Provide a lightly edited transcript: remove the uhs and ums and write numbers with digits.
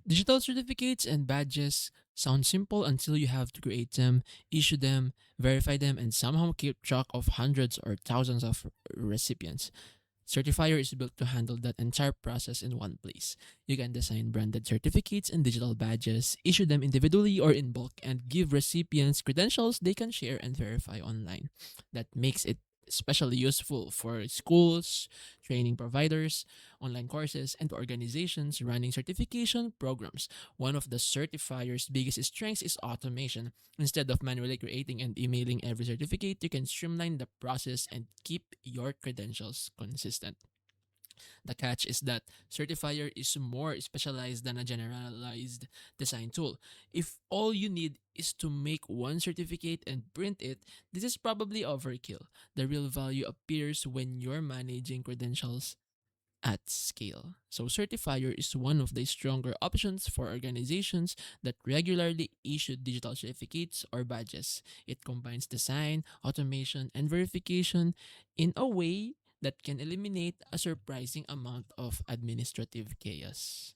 Digital certificates and badges sound simple until you have to create them, issue them, verify them, and somehow keep track of hundreds or thousands of recipients. Certifier is built to handle that entire process in one place. You can design branded certificates and digital badges, issue them individually or in bulk, and give recipients credentials they can share and verify online. That makes it especially useful for schools, training providers, online courses, and organizations running certification programs. One of the certifier's biggest strengths is automation. Instead of manually creating and emailing every certificate, you can streamline the process and keep your credentials consistent. The catch is that Certifier is more specialized than a generalized design tool. If all you need is to make one certificate and print it, this is probably overkill. The real value appears when you're managing credentials at scale. So Certifier is one of the stronger options for organizations that regularly issue digital certificates or badges. It combines design, automation, and verification in a way that can eliminate a surprising amount of administrative chaos.